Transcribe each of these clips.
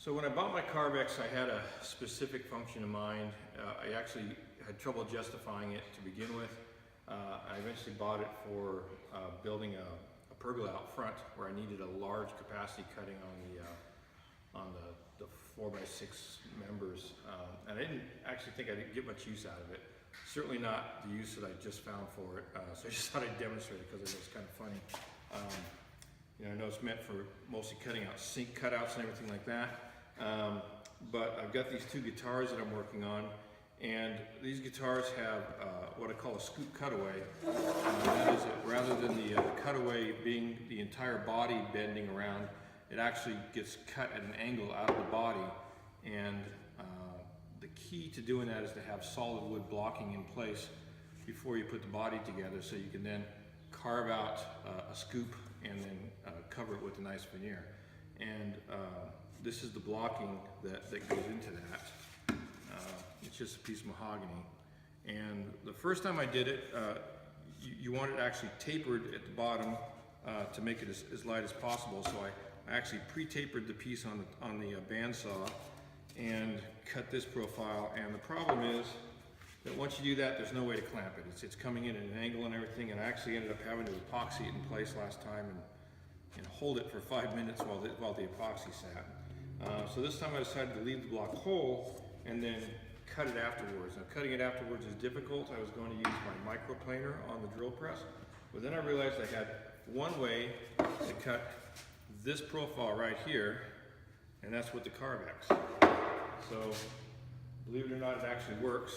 So when I bought my Carvex, I had a specific function in mind. I actually had trouble justifying it to begin with. I eventually bought it for building a pergola out front where I needed a large capacity cutting on the 4x6 members. And I didn't actually think I didn't get much use out of it. Certainly not the use that I just found for it. So I just thought I'd demonstrate it because it was kind of funny. I know it's meant for mostly cutting out sink cutouts and everything like that. But I've got these two guitars that I'm working on, and these guitars have what I call a scoop cutaway. That is, rather than the cutaway being the entire body bending around, it actually gets cut at an angle out of the body. And the key to doing that is to have solid wood blocking in place before you put the body together, so you can then carve out a scoop and then cover it with a nice veneer. And this is the blocking that goes into that. It's just a piece of mahogany. And the first time I did it, you want it actually tapered at the bottom to make it as light as possible. So I actually pre-tapered the piece on the bandsaw and cut this profile. And the problem is that once you do that, there's no way to clamp it. It's coming in at an angle and everything, and I actually ended up having to epoxy it in place last time and hold it for 5 minutes while the epoxy sat. So this time I decided to leave the block whole and then cut it afterwards. Now, cutting it afterwards is difficult. I was going to use my microplaner on the drill press, but then I realized I had one way to cut this profile right here, and that's with the Carvex. So, believe it or not, it actually works.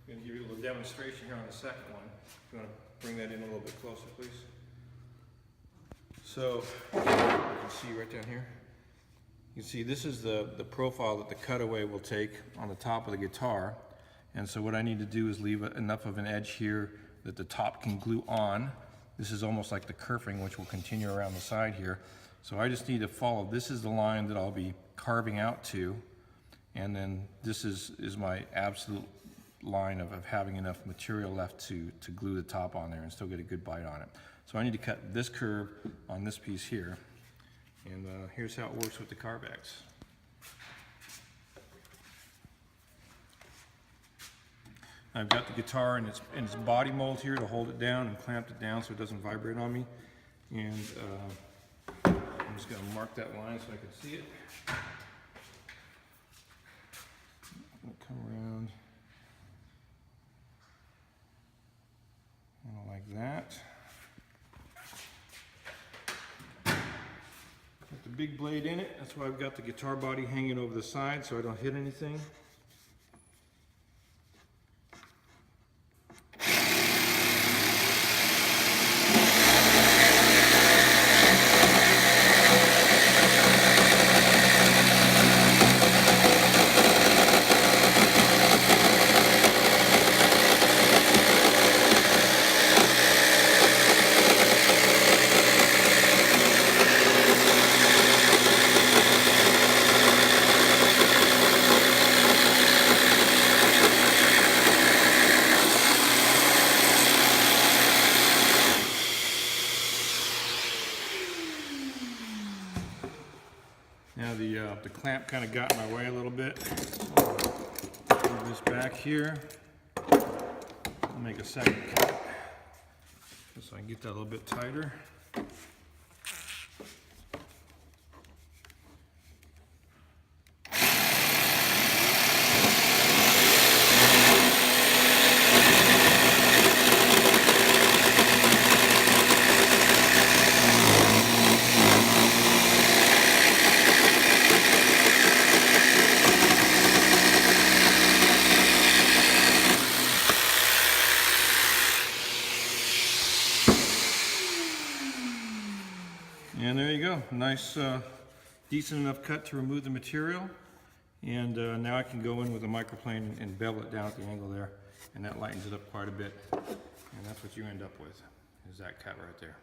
I'm going to give you a little demonstration here on the second one. If you want to bring that in a little bit closer, please. So, you can see right down here. You can see this is the profile that the cutaway will take on the top of the guitar. And so what I need to do is leave enough of an edge here that the top can glue on. This is almost like the kerfing, which will continue around the side here. So I just need to follow. This is the line that I'll be carving out to. And then this is my absolute line of having enough material left to glue the top on there and still get a good bite on it. So I need to cut this curve on this piece here. And here's how it works with the Carvex. I've got the guitar in its body mold here to hold it down and clamp it down so it doesn't vibrate on me. And I'm just going to mark that line so I can see it. Come around like that. Got the big blade in it. That's why I've got the guitar body hanging over the side so I don't hit anything. Now the clamp kind of got in my way a little bit. Move this back here. I'll make a second cut just so I can get that a little bit tighter. And there you go, nice, decent enough cut to remove the material. And now I can go in with a microplane and bevel it down at the angle there, and that lightens it up quite a bit. And that's what you end up with, is that cut right there.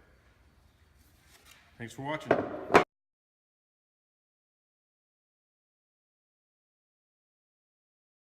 Thanks for watching.